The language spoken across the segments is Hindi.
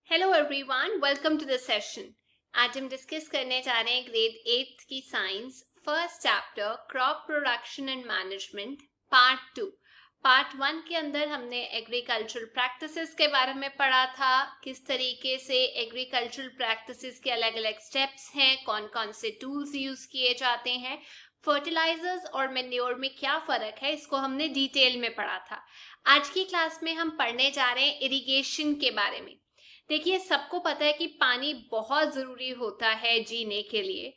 Hello everyone, welcome to the session. आज हम डिस्कस करने जा रहे हैं ग्रेड 8 की science first chapter crop production and management part 2। Part 1 के अंदर हमने एग्रीकल्चरल प्रैक्टिसेस के बारे में पढ़ा था, किस तरीके से एग्रीकल्चरल प्रैक्टिसेस के अलग अलग स्टेप्स हैं, कौन कौन से टूल्स यूज किए जाते हैं, फर्टिलाइजर्स और मेन्योर में क्या फर्क है, इसको हमने डिटेल में पढ़ा था। आज की क्लास में हम पढ़ने जा रहे हैं इरिगेशन के बारे में। देखिए, सबको पता है कि पानी बहुत ज़रूरी होता है जीने के लिए।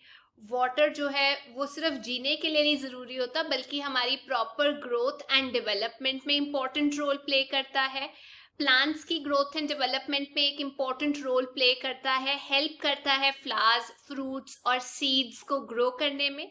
वाटर जो है वो सिर्फ जीने के लिए नहीं ज़रूरी होता, बल्कि हमारी प्रॉपर ग्रोथ एंड डेवलपमेंट में इम्पोर्टेंट रोल प्ले करता है। प्लांट्स की ग्रोथ एंड डेवलपमेंट में एक इम्पोर्टेंट रोल प्ले करता है, हेल्प करता है फ्लावर्स, फ्रूट्स और सीड्स को ग्रो करने में।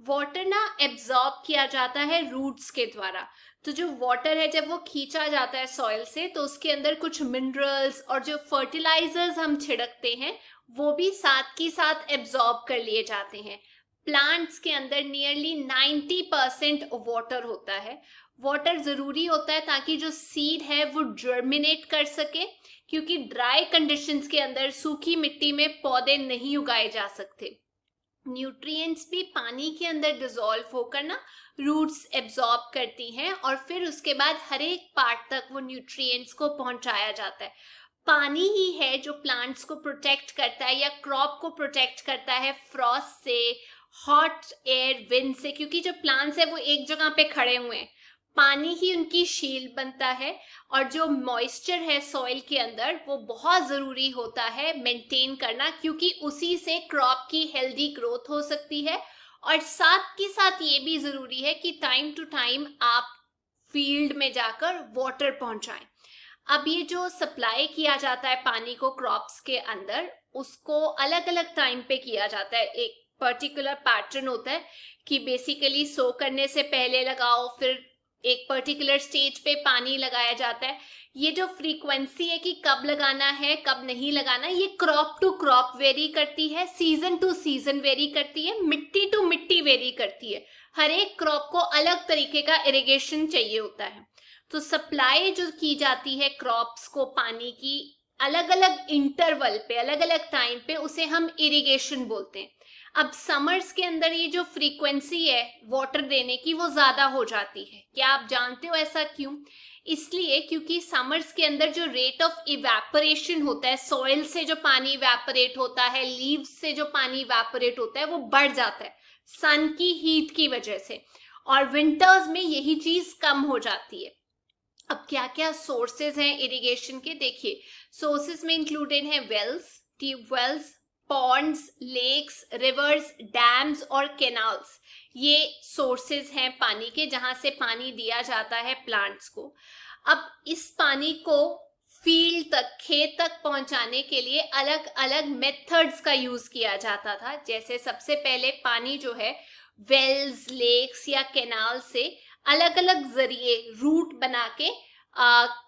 वाटर ना एब्जॉर्ब किया जाता है रूट्स के द्वारा। तो जो वाटर है जब वो खींचा जाता है सॉइल से, तो उसके अंदर कुछ मिनरल्स और जो फर्टिलाइजर्स हम छिड़कते हैं वो भी साथ की साथ एब्जॉर्ब कर लिए जाते हैं। प्लांट्स के अंदर नियरली 90% वाटर होता है। वाटर जरूरी होता है ताकि जो सीड है वो जर्मिनेट कर सके, क्योंकि ड्राई कंडीशंस के अंदर, सूखी मिट्टी में पौधे नहीं उगाए जा सकते। न्यूट्रिएंट्स भी पानी के अंदर डिसॉल्व होकर ना रूट्स एब्जॉर्ब करती हैं और फिर उसके बाद हर एक पार्ट तक वो न्यूट्रिएंट्स को पहुंचाया जाता है। पानी ही है जो प्लांट्स को प्रोटेक्ट करता है या क्रॉप को प्रोटेक्ट करता है फ्रॉस्ट से, हॉट एयर, विंड से, क्योंकि जो प्लांट्स है वो एक जगह पे खड़े हुए हैं। पानी ही उनकी शील्ड बनता है और जो मॉइस्चर है सॉइल के अंदर वो बहुत ज़रूरी होता है मेंटेन करना, क्योंकि उसी से क्रॉप की हेल्दी ग्रोथ हो सकती है। और साथ के साथ ये भी ज़रूरी है कि टाइम टू टाइम आप फील्ड में जाकर वाटर पहुंचाएं। अब ये जो सप्लाई किया जाता है पानी को क्रॉप्स के अंदर, उसको अलग अलग टाइम पे किया जाता है। एक पर्टिकुलर पैटर्न होता है कि बेसिकली सो करने से पहले लगाओ, फिर एक पर्टिकुलर स्टेज पे पानी लगाया जाता है। ये जो फ्रीक्वेंसी है कि कब लगाना है कब नहीं लगाना, ये क्रॉप टू क्रॉप वेरी करती है, सीजन टू सीजन वेरी करती है, मिट्टी टू मिट्टी वेरी करती है। हर एक क्रॉप को अलग तरीके का इरिगेशन चाहिए होता है। तो सप्लाई जो की जाती है क्रॉप्स को पानी की अलग अलग इंटरवल पे, अलग अलग टाइम पे, उसे हम इरिगेशन बोलते हैं। अब समर्स के अंदर ये जो फ्रीक्वेंसी है वाटर देने की वो ज्यादा हो जाती है। क्या आप जानते हो ऐसा क्यों? इसलिए क्योंकि समर्स के अंदर जो रेट ऑफ इवेपोरेशन होता है, सॉइल से जो पानी इवेपोरेट होता है, लीव्स से जो पानी इवेपोरेट होता है, वो बढ़ जाता है सन की हीट की वजह से। और विंटर्स में यही चीज कम हो जाती है। अब क्या क्या सोर्सेज हैं इरिगेशन के, देखिए। सोर्सेज में इंक्लूडेड है wells, tubewells, ponds, lakes, rivers, dams और कैनाल्स। ये सोर्सेज हैं पानी के जहां से पानी दिया जाता है प्लांट्स को। अब इस पानी को फील्ड तक, खेत तक पहुंचाने के लिए अलग अलग मेथड्स का यूज किया जाता था। जैसे सबसे पहले पानी जो है वेल्स, लेक्स या कैनाल से अलग अलग जरिए रूट बना के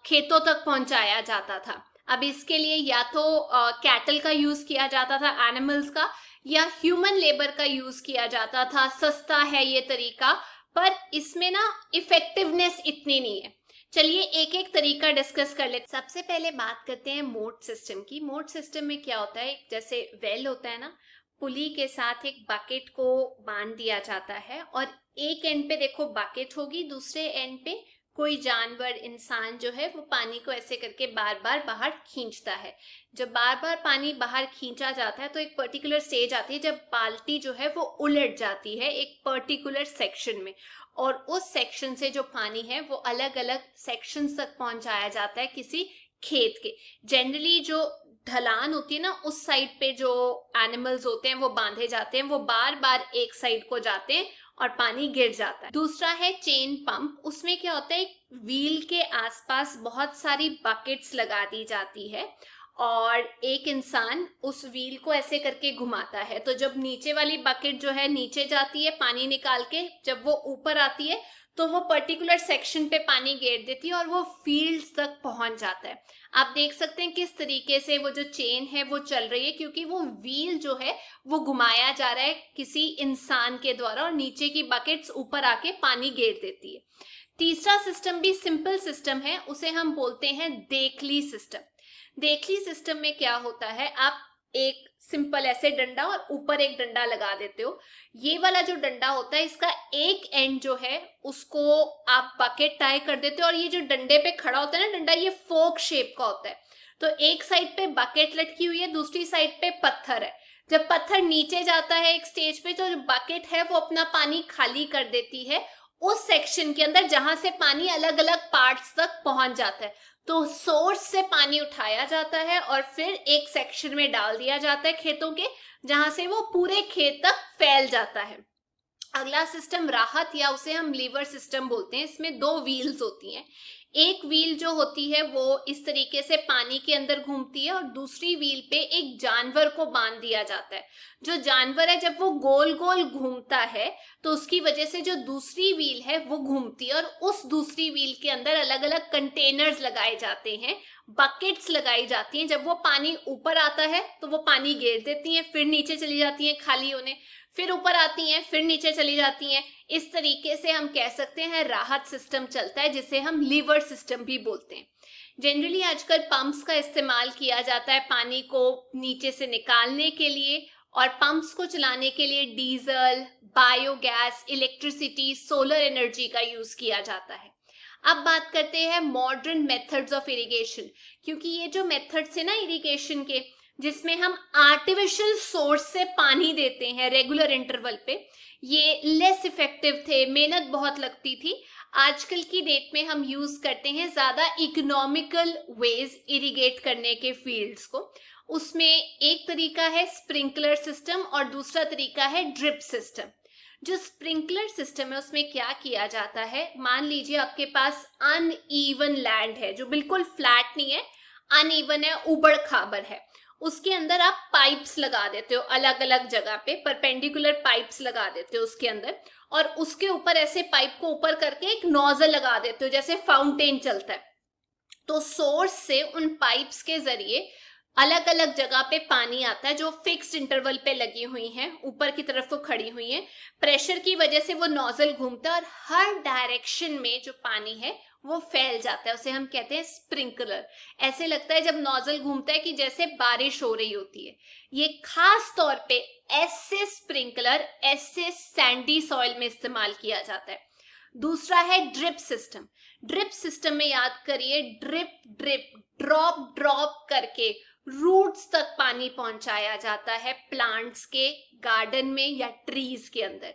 खेतों तक पहुंचाया जाता था। अब इसके लिए या तो कैटल का यूज किया जाता था, एनिमल्स का, या ह्यूमन लेबर का यूज किया जाता था। सस्ता है ये तरीका, पर इसमें ना इफेक्टिवनेस इतनी नहीं है। चलिए एक एक तरीका डिस्कस कर लेते। सबसे पहले बात करते हैं मोट सिस्टम की। मोट सिस्टम में क्या होता है, जैसे वेल होता है ना, पुली के साथ एक बकेट को बांध दिया जाता है और एक एंड पे देखो बकेट होगी, दूसरे एंड पे कोई जानवर, इंसान जो है वो पानी को ऐसे करके बार बार बाहर खींचता है। जब बार बार पानी बाहर खींचा जाता है तो एक पर्टिकुलर स्टेज आती है जब बाल्टी जो है वो उलट जाती है एक पर्टिकुलर सेक्शन में, और उस सेक्शन से जो पानी है वो अलग अलग सेक्शन तक पहुंचाया जाता है किसी खेत के। जनरली जो ढलान होती है ना, उस साइड पे जो एनिमल्स होते हैं वो बांधे जाते हैं, वो बार बार एक साइड को जाते हैं और पानी गिर जाता है। दूसरा है चेन पंप। उसमें क्या होता है, एक व्हील के आसपास बहुत सारी बकेट्स लगा दी जाती है और एक इंसान उस व्हील को ऐसे करके घुमाता है। तो जब नीचे वाली बकेट जो है नीचे जाती है पानी निकाल के, जब वो ऊपर आती है तो वो पर्टिकुलर सेक्शन पे पानी घेर देती है और वो फील्ड्स तक पहुंच जाता है। आप देख सकते हैं किस तरीके से वो जो चेन है वो चल रही है, क्योंकि वो व्हील जो है वो घुमाया जा रहा है किसी इंसान के द्वारा और नीचे की बकेट्स ऊपर आके पानी घेर देती है। तीसरा सिस्टम भी सिंपल सिस्टम है, उसे हम बोलते हैं देखली सिस्टम। देखली सिस्टम में क्या होता है, आप एक सिंपल ऐसे डंडा और ऊपर एक डंडा लगा देते हो। ये वाला जो डंडा होता है इसका एक एंड जो है उसको आप बकेट टाई कर देते हो, और ये जो डंडे पे खड़ा होता है ना डंडा, ये फोक शेप का होता है। तो एक साइड पे बकेट लटकी हुई है, दूसरी साइड पे पत्थर है। जब पत्थर नीचे जाता है एक स्टेज पे, तो जो बकेट है वो अपना पानी खाली कर देती है उस सेक्शन के अंदर जहां से पानी अलग अलग पार्ट्स तक पहुंच जाता है। तो सोर्स से पानी उठाया जाता है और फिर एक सेक्शन में डाल दिया जाता है खेतों के, जहां से वो पूरे खेत तक फैल जाता है। अगला सिस्टम राहत, या उसे हम लीवर सिस्टम बोलते हैं। इसमें दो व्हील्स होती हैं। एक व्हील जो होती है वो इस तरीके से पानी के अंदर घूमती है, और दूसरी व्हील पे एक जानवर को बांध दिया जाता है। जो जानवर है जब वो गोल गोल घूमता है तो उसकी वजह से जो दूसरी व्हील है वो घूमती है, और उस दूसरी व्हील के अंदर अलग अलग कंटेनर्स लगाए जाते हैं, बकेट्स लगाई जाती हैं। जब वो पानी ऊपर आता है तो वो पानी घेर देती हैं, फिर नीचे चली जाती हैं खाली होने, फिर ऊपर आती हैं, फिर नीचे चली जाती हैं। इस तरीके से हम कह सकते हैं राहत सिस्टम चलता है, जिसे हम लीवर सिस्टम भी बोलते हैं। जनरली आजकल पंप्स का इस्तेमाल किया जाता है पानी को नीचे से निकालने के लिए, और पंप्स को चलाने के लिए diesel, biogas, electricity, solar energy का यूज किया जाता है। अब बात करते हैं मॉडर्न मेथड्स ऑफ इरिगेशन, क्योंकि ये जो मेथड्स है ना इरिगेशन के, जिसमें हम आर्टिफिशियल सोर्स से पानी देते हैं रेगुलर इंटरवल पे, ये लेस इफेक्टिव थे, मेहनत बहुत लगती थी। आजकल की डेट में हम यूज करते हैं ज्यादा इकोनॉमिकल वेज इरिगेट करने के फील्ड्स को। उसमें एक तरीका है स्प्रिंकलर सिस्टम और दूसरा तरीका है ड्रिप सिस्टम। जो स्प्रिंकलर सिस्टम है उसमें क्या किया जाता है, मान लीजिए आपके पास अनइवन लैंड है जो बिल्कुल फ्लैट नहीं है, अनइवन है, उबड़ खाबड़ है। उसके अंदर आप पाइप्स लगा देते हो, अलग अलग जगह पे परपेंडिकुलर पाइप्स लगा देते हो उसके अंदर, और उसके ऊपर ऐसे पाइप को ऊपर करके एक नोजल लगा देते हो, जैसे फाउंटेन चलता है। तो सोर्स से उन पाइप्स के जरिए अलग अलग जगह पे पानी आता है, जो फिक्स्ड इंटरवल पे लगी हुई हैं, ऊपर की तरफ को खड़ी हुई हैं। प्रेशर की वजह से वो नोजल घूमता है और हर डायरेक्शन में जो पानी है वो फैल जाता है, उसे हम कहते हैं स्प्रिंकलर। ऐसे लगता है जब नोजल घूमता है कि जैसे बारिश हो रही होती है। ये खास तौर पे ऐसे स्प्रिंकलर ऐसे सैंडी सॉइल में इस्तेमाल किया जाता है। दूसरा है ड्रिप सिस्टम। ड्रिप सिस्टम में याद करिए, ड्रिप ड्रिप, ड्रॉप ड्रॉप करके रूट्स तक पानी पहुंचाया जाता है प्लांट्स के गार्डन में या ट्रीज के अंदर।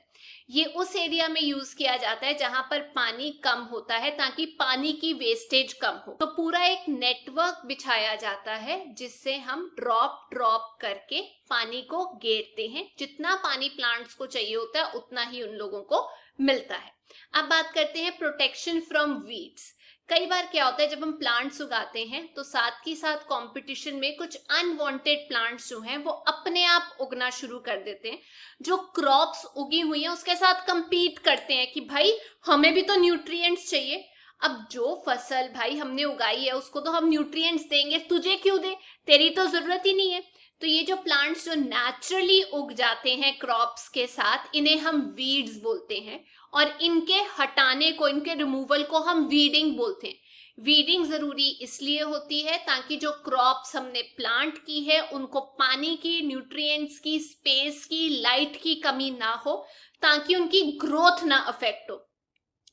ये उस एरिया में यूज किया जाता है जहां पर पानी कम होता है, ताकि पानी की वेस्टेज कम हो। तो पूरा एक नेटवर्क बिछाया जाता है जिससे हम ड्रॉप ड्रॉप करके पानी को घेरते हैं। जितना पानी प्लांट्स को चाहिए होता है उतना ही उन लोगों को मिलता है। अब बात करते हैं प्रोटेक्शन फ्रॉम वीड्स। कई बार क्या होता है जब हम प्लांट्स उगाते हैं तो साथ ही साथ कंपटीशन में कुछ अनवांटेड प्लांट्स जो हैं वो अपने आप उगना शुरू कर देते हैं। जो क्रॉप्स उगी हुई हैं उसके साथ compete करते हैं कि भाई हमें भी तो न्यूट्रिएंट्स चाहिए। अब जो फसल भाई हमने उगाई है उसको तो हम न्यूट्रिएंट्स देंगे, तुझे क्यों दे, तेरी तो जरूरत ही नहीं है। तो ये जो प्लांट्स जो नेचुरली उग जाते हैं क्रॉप्स के साथ, इन्हें हम वीड्स बोलते हैं, और इनके हटाने को, इनके रिमूवल को हम वीडिंग बोलते हैं। वीडिंग जरूरी इसलिए होती है ताकि जो क्रॉप्स हमने प्लांट की है उनको पानी की, न्यूट्रिएंट्स की, स्पेस की, लाइट की कमी ना हो, ताकि उनकी ग्रोथ ना अफेक्ट हो।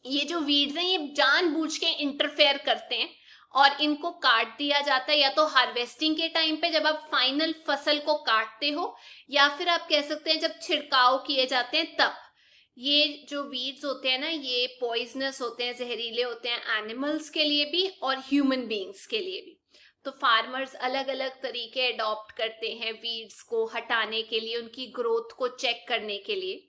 ये जो वीड्स हैं ये जानबूझ के इंटरफेयर करते हैं और इनको काट दिया जाता है, या तो हार्वेस्टिंग के टाइम पे जब आप फाइनल फसल को काटते हो, या फिर आप कह सकते हैं जब छिड़काव किए जाते हैं तब। ये जो वीड्स होते हैं ना ये पॉइजनस होते हैं, जहरीले होते हैं एनिमल्स के लिए भी और ह्यूमन बीइंग्स के लिए भी। तो फार्मर्स अलग अलग तरीके अडॉप्ट करते हैं वीड्स को हटाने के लिए, उनकी ग्रोथ को चेक करने के लिए।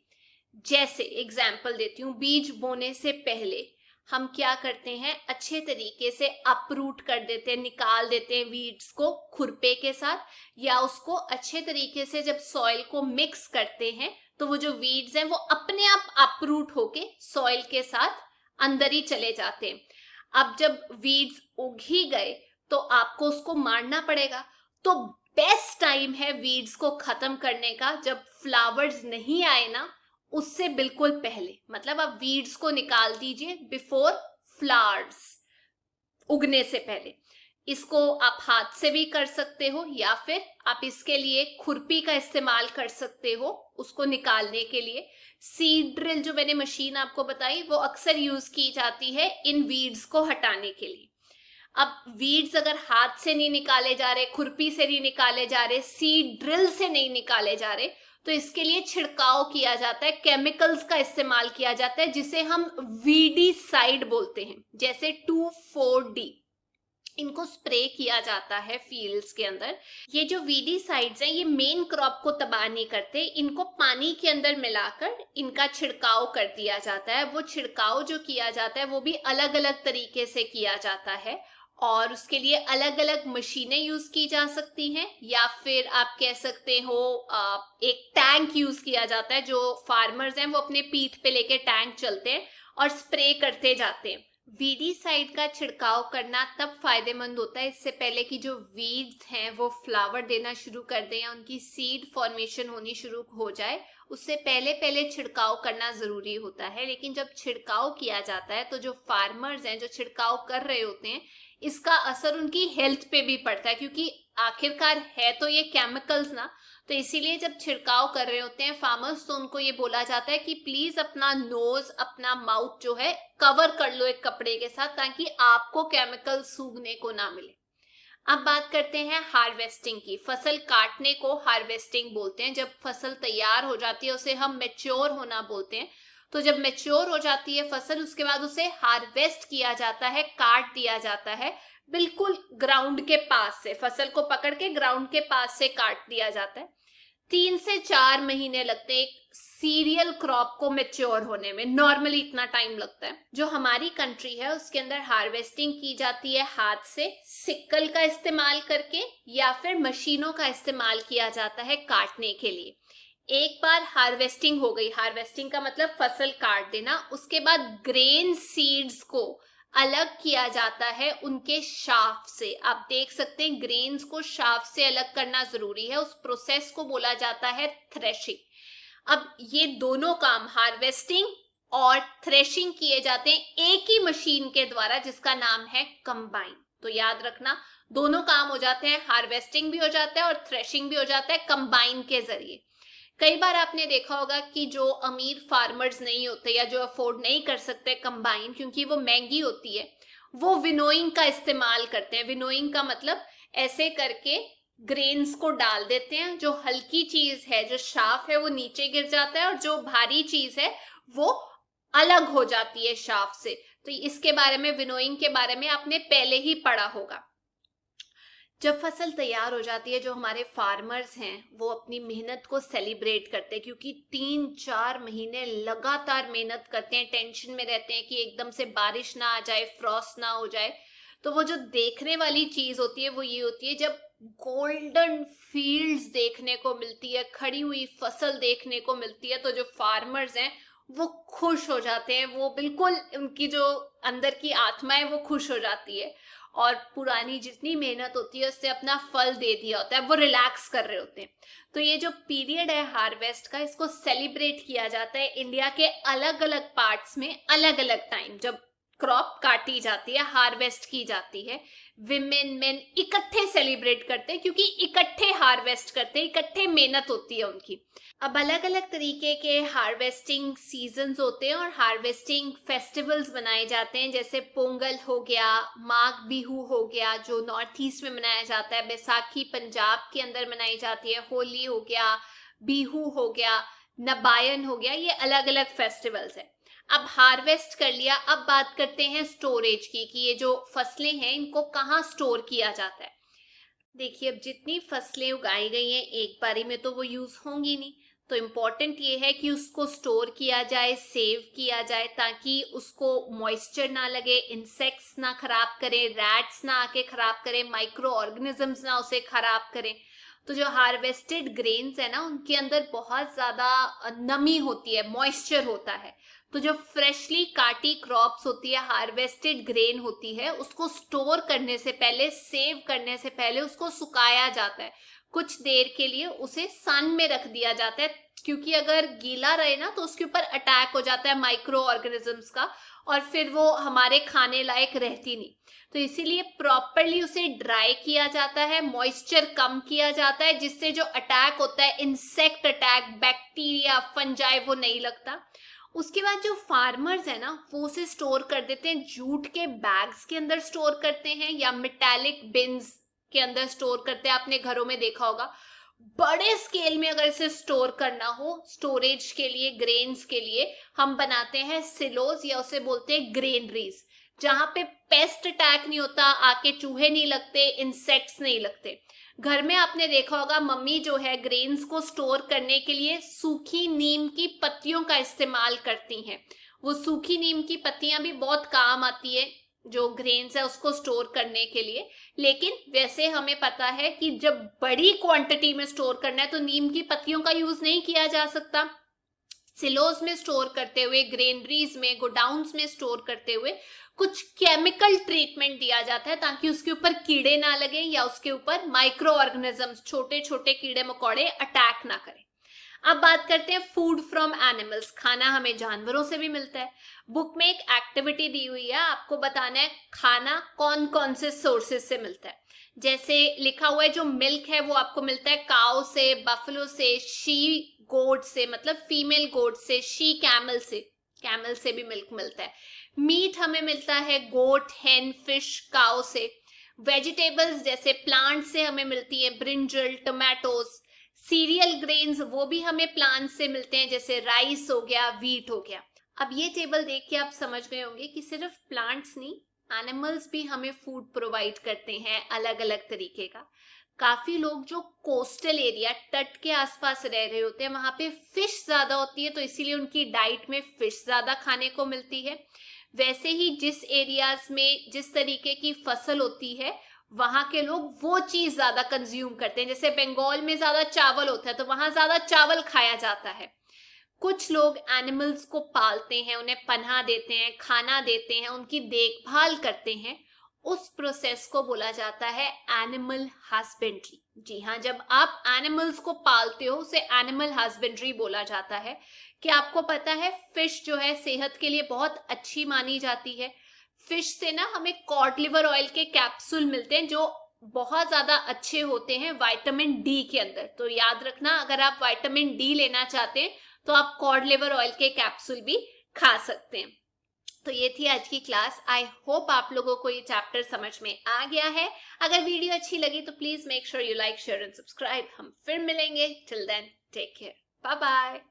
जैसे एग्जाम्पल देती हूँ, बीज बोने से पहले हम क्या करते हैं, अच्छे तरीके से अपरूट कर देते हैं, निकाल देते हैं वीड्स को खुरपे के साथ, या उसको अच्छे तरीके से जब सॉइल को मिक्स करते हैं तो वो जो वीड्स हैं वो अपने आप अपरूट होके सॉइल के साथ अंदर ही चले जाते हैं। अब जब वीड्स उग ही गए तो आपको उसको मारना पड़ेगा। तो बेस्ट टाइम है वीड्स को खत्म करने का जब फ्लावर्स नहीं आए ना, उससे बिल्कुल पहले। मतलब आप वीड्स को निकाल दीजिए बिफोर फ्लावर्स, उगने से पहले। इसको आप हाथ से भी कर सकते हो या फिर आप इसके लिए खुरपी का इस्तेमाल कर सकते हो उसको निकालने के लिए। सीड ड्रिल जो मैंने मशीन आपको बताई वो अक्सर यूज की जाती है इन वीड्स को हटाने के लिए। अब वीड्स अगर हाथ से नहीं निकाले जा रहे, खुरपी से नहीं निकाले जा रहे, सीड ड्रिल से नहीं निकाले जा रहे, तो इसके लिए छिड़काव किया जाता है, केमिकल्स का इस्तेमाल किया जाता है जिसे हम वीडीसाइड बोलते हैं, जैसे 2,4-D। इनको स्प्रे किया जाता है फील्ड्स के अंदर। ये जो वीडीसाइड्स हैं ये मेन क्रॉप को तबाह नहीं करते, इनको पानी के अंदर मिलाकर इनका छिड़काव कर दिया जाता है। वो छिड़काव जो किया जाता है वो भी अलग अलग तरीके से किया जाता है और उसके लिए अलग अलग मशीनें यूज की जा सकती हैं या फिर आप कह सकते हो एक टैंक यूज किया जाता है। जो फार्मर्स हैं वो अपने पीठ पे लेके टैंक चलते हैं और स्प्रे करते जाते हैं। वीडीसाइड का छिड़काव करना तब फायदेमंद होता है इससे पहले कि जो वीड्स हैं वो फ्लावर देना शुरू कर दें या उनकी सीड फॉर्मेशन होनी शुरू हो जाए, उससे पहले पहले छिड़काव करना जरूरी होता है। लेकिन जब छिड़काव किया जाता है तो जो फार्मर्स हैं जो छिड़काव कर रहे होते हैं इसका असर उनकी हेल्थ पे भी पड़ता है, क्योंकि आखिरकार है तो ये केमिकल्स ना। तो इसीलिए जब छिड़काव कर रहे होते हैं फार्मर्स तो उनको ये बोला जाता है कि प्लीज अपना नोज, अपना माउथ जो है कवर कर लो एक कपड़े के साथ ताकि आपको केमिकल सूंघने को ना मिले। अब बात करते हैं हार्वेस्टिंग की। फसल काटने को हार्वेस्टिंग बोलते हैं। जब फसल तैयार हो जाती है उसे हम मैच्योर होना बोलते हैं। तो जब मैच्योर हो जाती है फसल उसके बाद उसे हार्वेस्ट किया जाता है, काट दिया जाता है, बिल्कुल ग्राउंड के पास से, फसल को पकड़ के ग्राउंड के पास से काट दिया जाता है। 3 से 4 महीने लगते हैं एक सीरियल क्रॉप को मैच्योर होने में, नॉर्मली इतना टाइम लगता है। जो हमारी कंट्री है उसके अंदर हार्वेस्टिंग की जाती है हाथ से, सिक्कल का इस्तेमाल करके या फिर मशीनों का इस्तेमाल किया जाता है काटने के लिए। एक बार हार्वेस्टिंग हो गई, हार्वेस्टिंग का मतलब फसल काट देना, उसके बाद ग्रेन सीड्स को अलग किया जाता है उनके शाफ से। आप देख सकते हैं ग्रेन्स को शाफ से अलग करना जरूरी है, उस प्रोसेस को बोला जाता है थ्रेशिंग। अब ये दोनों काम हार्वेस्टिंग और थ्रेशिंग किए जाते हैं एक ही मशीन के द्वारा जिसका नाम है कंबाइन। तो याद रखना दोनों काम हो जाते हैं, हार्वेस्टिंग भी हो जाता है और थ्रेशिंग भी हो जाता है कंबाइन के जरिए। कई बार आपने देखा होगा कि जो अमीर फार्मर्स नहीं होते या जो अफोर्ड नहीं कर सकते कंबाइन क्योंकि वो महंगी होती है, वो विनोइंग का इस्तेमाल करते हैं। विनोइंग का मतलब ऐसे करके ग्रेन्स को डाल देते हैं, जो हल्की चीज है, जो शाफ है वो नीचे गिर जाता है और जो भारी चीज है वो अलग हो जाती है शाफ से। तो इसके बारे में, विनोइंग के बारे में आपने पहले ही पढ़ा होगा। जब फसल तैयार हो जाती है जो हमारे फार्मर्स हैं वो अपनी मेहनत को सेलिब्रेट करते हैं, क्योंकि 3-4 महीने लगातार मेहनत करते हैं, टेंशन में रहते हैं कि एकदम से बारिश ना आ जाए, फ्रॉस्ट ना हो जाए। तो वो जो देखने वाली चीज होती है वो ये होती है जब गोल्डन फील्ड्स देखने को मिलती है, खड़ी हुई फसल देखने को मिलती है, तो जो फार्मर्स हैं वो खुश हो जाते हैं। वो बिल्कुल, उनकी जो अंदर की आत्मा है वो खुश हो जाती है और पुरानी जितनी मेहनत होती है उससे अपना फल दे दिया होता है, वो रिलैक्स कर रहे होते हैं। तो ये जो पीरियड है हार्वेस्ट का, इसको सेलिब्रेट किया जाता है इंडिया के अलग अलग पार्ट्स में अलग अलग टाइम। जब क्रॉप काटी जाती है, हार्वेस्ट की जाती है, विमेन मेन इकट्ठे सेलिब्रेट करते हैं क्योंकि इकट्ठे हार्वेस्ट करते हैं, इकट्ठे मेहनत होती है उनकी। अब अलग अलग तरीके के हार्वेस्टिंग सीजन्स होते हैं और हार्वेस्टिंग फेस्टिवल्स बनाए जाते हैं, जैसे पोंगल हो गया, माघ बिहू हो गया जो नॉर्थ ईस्ट में मनाया जाता है, बैसाखी पंजाब के अंदर मनाई जाती है, होली हो गया, बिहू हो गया, नबायन हो गया, ये अलग अलग फेस्टिवल्स हैं। अब हार्वेस्ट कर लिया, अब बात करते हैं स्टोरेज की कि ये जो फसलें हैं इनको कहाँ स्टोर किया जाता है। देखिए अब जितनी फसलें उगाई गई हैं एक बारी में तो वो यूज होंगी नहीं, तो इम्पोर्टेंट ये है कि उसको स्टोर किया जाए, सेव किया जाए, ताकि उसको मॉइस्चर ना लगे, इंसेक्ट्स ना खराब करें, रैट्स ना आके खराब करें, माइक्रो ऑर्गेनिजम्स ना उसे खराब करें। तो जो हार्वेस्टेड ग्रेन्स है ना उनके अंदर बहुत ज्यादा नमी होती है, मॉइस्चर होता है, तो जो फ्रेशली काटी क्रॉप्स होती है, हार्वेस्टेड ग्रेन होती है, उसको स्टोर करने से पहले, सेव करने से पहले उसको सुखाया जाता है। कुछ देर के लिए उसे सन में रख दिया जाता है, क्योंकि अगर गीला रहे ना तो उसके ऊपर अटैक हो जाता है माइक्रो ऑर्गेनिजम्स का, और फिर वो हमारे खाने लायक रहती नहीं। तो इसीलिए प्रॉपरली उसे ड्राई किया जाता है, मॉइस्चर कम किया जाता है, जिससे जो अटैक होता है, इंसेक्ट अटैक, बैक्टीरिया, फंजाई, वो नहीं लगता। उसके बाद जो फार्मर्स है ना, वो उसे स्टोर कर देते हैं, जूट के बैग्स के अंदर स्टोर करते हैं या मेटालिक बिन्स के अंदर स्टोर करते हैं। आपने घरों में देखा होगा। बड़े स्केल में अगर इसे स्टोर करना हो, स्टोरेज के लिए, ग्रेन्स के लिए, हम बनाते हैं सिलोज या उसे बोलते हैं ग्रेनरीज, जहां पे पेस्ट अटैक नहीं होता, आके चूहे नहीं लगते, इंसेक्ट्स नहीं लगते। घर में आपने देखा होगा मम्मी जो है ग्रेन्स को स्टोर करने के लिए सूखी नीम की पत्तियों का इस्तेमाल करती हैं। वो सूखी नीम की पत्तियां भी बहुत काम आती है जो ग्रेन्स है उसको स्टोर करने के लिए। लेकिन वैसे हमें पता है कि जब बड़ी क्वांटिटी में स्टोर करना है तो नीम की पत्तियों का यूज नहीं किया जा सकता। सिलोज में स्टोर करते हुए, ग्रेनरीज में, गोडाउन्स में स्टोर करते हुए कुछ केमिकल ट्रीटमेंट दिया जाता है ताकि उसके ऊपर कीड़े ना लगे या उसके ऊपर माइक्रो ऑर्गेनिजम्स, छोटे छोटे कीड़े मकोड़े अटैक ना करें। अब बात करते हैं फूड फ्रॉम एनिमल्स। खाना हमें जानवरों से भी मिलता है। बुक में एक एक्टिविटी दी हुई है, आपको बताना है खाना कौन कौन से सोर्सेज से मिलता है। जैसे लिखा हुआ है जो मिल्क है वो आपको मिलता है काउ से, बफलो से, शी गोट से, मतलब फीमेल गोट से, शी कैमल से, कैमल से भी मिल्क मिलता है। मीट हमें मिलता है गोट, हेन, फिश, काउ से। वेजिटेबल्स जैसे प्लांट से हमें मिलती है ब्रिंजल, टोमेटोज। सीरियल ग्रेन्स वो भी हमें प्लांट से मिलते हैं, जैसे राइस हो गया, व्हीट हो गया। अब ये टेबल देख के आप समझ गए होंगे कि सिर्फ प्लांट्स नहीं, एनिमल्स भी हमें फूड प्रोवाइड करते हैं अलग अलग तरीके का। काफी लोग जो कोस्टल एरिया, तट के आसपास रह रहे होते हैं, वहां पे फिश ज्यादा होती है, तो इसीलिए उनकी डाइट में फिश ज्यादा खाने को मिलती है। वैसे ही जिस एरियाज में जिस तरीके की फसल होती है, वहां के लोग वो चीज ज्यादा कंज्यूम करते हैं। जैसे बंगाल में ज्यादा चावल होता है तो वहां ज्यादा चावल खाया जाता है। कुछ लोग एनिमल्स को पालते हैं, उन्हें पनाह देते हैं, खाना देते हैं, उनकी देखभाल करते हैं। उस प्रोसेस को बोला जाता है एनिमल हस्बेंड्री। जी हाँ, जब आप एनिमल्स को पालते हो उसे एनिमल हस्बेंड्री बोला जाता है। कि आपको पता है फिश जो है सेहत के लिए बहुत अच्छी मानी जाती है। फिश से ना हमें कॉड लिवर ऑयल के कैप्सूल मिलते हैं जो बहुत ज्यादा अच्छे होते हैं विटामिन डी के अंदर। तो याद रखना, अगर आप विटामिन डी लेना चाहते हैं तो आप कॉड लिवर ऑयल के कैप्सूल भी खा सकते हैं। तो ये थी आज की क्लास। आई होप आप लोगों को ये चैप्टर समझ में आ गया है। अगर वीडियो अच्छी लगी तो please make sure you like, share and subscribe. हम फिर मिलेंगे। Till then take care, bye bye.